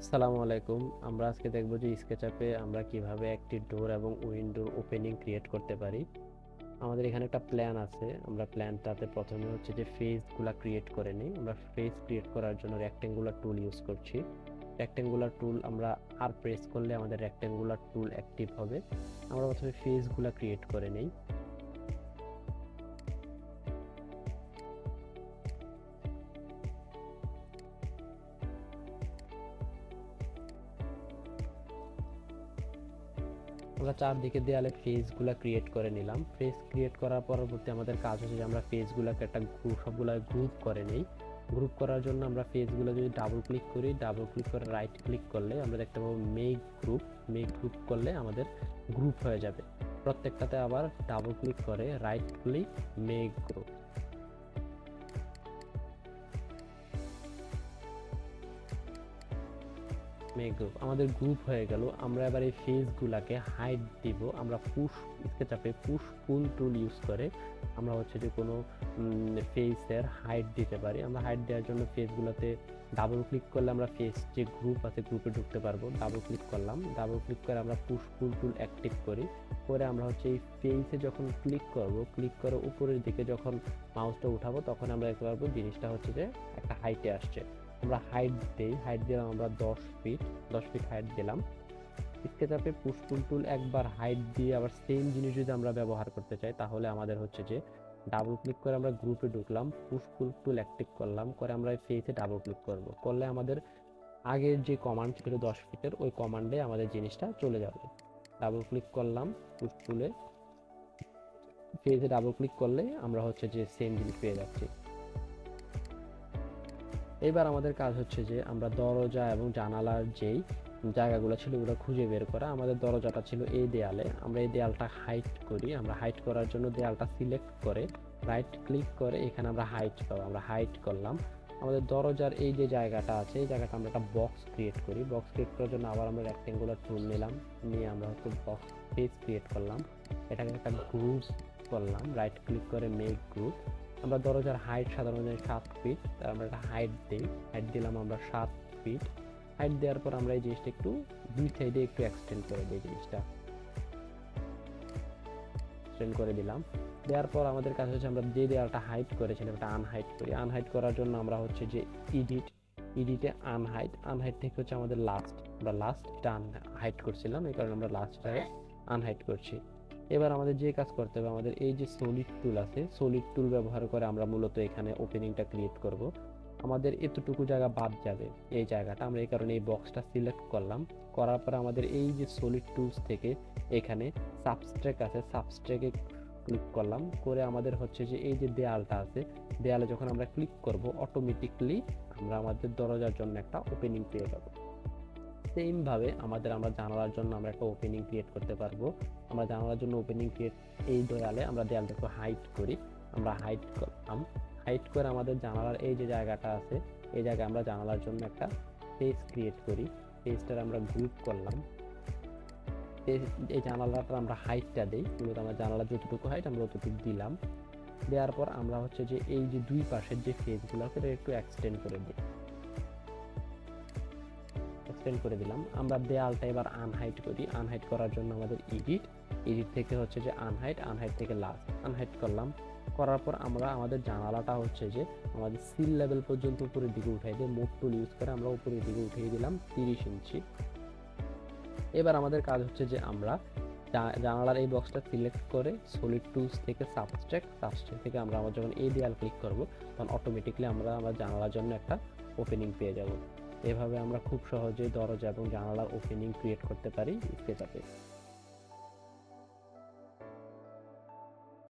আসসালামু আলাইকুম। আমরা আজকে দেখব যে স্কেচআপে আমরা কিভাবে একটি ডোর এবং উইন্ডোর ওপেনিং ক্রিয়েট করতে পারি। আমাদের এখানে একটা প্ল্যান আছে। আমরা প্ল্যানটাতে প্রথমে হচ্ছে যে ফেসগুলা ক্রিয়েট করে নিই। আমরা ফেস ক্রিয়েট করার জন্য রেক্টেঙ্গুলার টুল ইউজ করছি। রেক্টেঙ্গুলার টুল আমরা আর প্রেস করলে আমাদের রেক্টেঙ্গুলার টুল অ্যাক্টিভ হবে। আমরা প্রথমে ফেসগুলা ক্রিয়েট করে নিই। আমরা চারদিকে দেয়ালে ফেসগুলা ক্রিয়েট করে নিলাম। ফেস ক্রিয়েট করার পরবর্তী আমাদের কাজ হচ্ছে যে আমরা ফেসগুলোকে একটা সবগুলা গ্রুপ করে নিই। গ্রুপ করার জন্য আমরা ফেসগুলো যদি ডাবল ক্লিক করি, ডাবল ক্লিক করে রাইট ক্লিক করলে আমরা দেখতে পাবো মেক গ্রুপ। মেক গ্রুপ করলে আমাদের গ্রুপ হয়ে যাবে। প্রত্যেকটাতে আবার ডাবল ক্লিক করে right click make group. Make group আমাদের গ্রুপ হয়ে গেল। আমরা এবার এই ফেসগুলাকে হাইড দিব। আমরা পুশ স্কেচআপে পুশ পুল টুল ইউজ করে আমরা হচ্ছে যে কোনো ফেসের হাইড দিতে পারি। আমরা হাইড দেওয়ার জন্য ফেসগুলোতে ডাবল ক্লিক করলে আমরা ফেস যে গ্রুপ আছে গ্রুপে ঢুকতে পারবো। ডাবল ক্লিক করলাম, ডাবল ক্লিক করে আমরা পুশ পুল টুল অ্যাক্টিভ করি। করে আমরা হচ্ছে এই ফেসে যখন ক্লিক করব, ক্লিক করে উপরের দিকে যখন মাউসটা উঠাবো তখন আমরা দেখতে পারবো জিনিসটা হচ্ছে যে একটা হাইটে আসছে। আমরা হাইট দেই, হাইট দিলাম আমরা 10 ফিট হাইট দিলাম। স্কেচআপে পুশ পুল টুল একবার হাইট দিয়ে আবার সেম জিনিস যদি আমরা ব্যবহার করতে চাই তাহলে আমাদের হচ্ছে যে ডাবল ক্লিক করে আমরা গ্রুপে ঢুকলাম, পুশ পুল টুল অ্যাক্টিভ করলাম, করে আমরা ফেসে ডাবল ক্লিক করব, করলে আমাদের আগের যে কমান্ড ছিল 10 ফিটের ওই কমান্ডে আমাদের জিনিসটা চলে যাবে। ডাবল ক্লিক করলাম পুশ টুলে, ফেসে ডাবল ক্লিক করলে আমরা হচ্ছে যে সেম জিনিস পেয়ে যাচ্ছি। এবার আমাদের কাজ হচ্ছে যে আমরা দরজা এবং জানালার যেই জায়গাগুলো ছিল ওগুলো খুঁজে বের করা। আমাদের দরজাটা ছিল এই দেয়ালে, আমরা এই দেয়ালটা হাইট করি। আমরা হাইট করার জন্য দেয়ালটা সিলেক্ট করে রাইট ক্লিক করে এখানে আমরা হাইট পাবো, আমরা হাইট করলাম। আমাদের দরজার এই যে জায়গাটা আছে এই জায়গাটা আমরা একটা বক্স ক্রিয়েট করি। বক্স ক্রিয়েট করার জন্য আবার আমরা রেক্টেঙ্গুলার টুল নিলাম, নিয়ে আমরা হচ্ছে বক্স পেজ ক্রিয়েট করলাম। এটাকে একটা গ্রুপ করলাম, রাইট ক্লিক করে মেক গ্রুপ। আমরা দরজার হাইট সাধারণত 7 ফিট, তার আমরা একটা হাইট দিই, হাইট দিলাম আমরা 7 ফিট। হাইট দেওয়ার পর আমরা এই জিনিসটা একটু দুই সাইডে একটু এক্সটেন্ড করে দিই, জিনিসটা এক্সটেন্ড করে দিলাম। দেওয়ার পর আমাদের কাছে হচ্ছে আমরা যে দেওয়ালটা হাইট করেছিলাম ওটা আনহাইট করি। আনহাইট করার জন্য আমরা হচ্ছে যে এডিটে আনহাইট থেকে হচ্ছে আমাদের লাস্ট, আমরা লাস্ট এটা আনহাইট করছিলাম, এই কারণে আমরা লাস্টটাকে আনহাইট করছি। এবার আমাদের যে কাজ করতে হবে, আমাদের এই যে সলিড টুল আছে, সলিড টুল ব্যবহার করে আমরা মূলত এখানে ওপেনিংটা ক্রিয়েট করব। আমাদের এতটুকু জায়গা বাদ যাবে, এই জায়গাটা আমরা এই কারণে এই বক্সটা সিলেক্ট করলাম। করার পর আমাদের এই যে সলিড টুলস থেকে এখানে সাবস্ট্রেক আছে, সাবস্ট্রেকে ক্লিক করলাম, করে আমাদের হচ্ছে যে এই যে দেয়ালটা আছে দেয়ালে যখন আমরা ক্লিক করব অটোমেটিকলি আমরা আমাদের দরজার জন্য একটা ওপেনিং পেয়ে যাব। সেম ভাবে আমরা জানালার জন্য আমরা একটা ওপেনিং ক্রিয়েট করতে পারবো। আমরা জানালার জন্য ওপেনিং ক্রিয়েট এই দেয়ালটা একটু হাইট করি। আমরা হাইট করলাম, হাইট করে আমাদের জানালার এই যে জায়গাটা আছে এই জায়গায় আমরা জানালার জন্য একটা পেজ ক্রিয়েট করি। পেজটার আমরা গ্রুপ করলাম। এই জানালাটা আমরা হাইটটা দিই, মূলত আমরা জানালার যতটুকু হাইট আমরা ততটুকু দিলাম। দেওয়ার পর আমরা হচ্ছে যে এই যে দুই পাশের যে ফেজগুলো আছে একটু এক্সটেন্ড করে দিই, এক্সটেন্ড করে দিলাম। আমরা দেয়ালটা এবার আনহাইট করি। আনহাইট করার জন্য আমাদের এডিট থেকে হচ্ছে যে আনহাইট থেকে লাস্ট আনহাইট করলাম। করার পর আমরা আমাদের জানালাটা হচ্ছে যে আমাদের সিল লেভেল পর্যন্ত উপরের দিকে উঠাই দিয়ে মোড টুল ইউজ করে আমরা উপরের দিকে উঠিয়ে দিলাম 30 ইঞ্চি। এবার আমাদের কাজ হচ্ছে যে আমরা জানালার এই বক্সটা সিলেক্ট করে সলিড টুলস থেকে সাবস্ট্রেক থেকে আমরা যখন এই দেয়াল ক্লিক করব তখন অটোমেটিকলি আমরা আমার জানালার জন্য একটা ওপেনিং পেয়ে যাব। এভাবে আমরা খুব সহজেই দরজা এবং জানালার ওপেনিং ক্রিয়েট করতে পারি স্কেচআপে।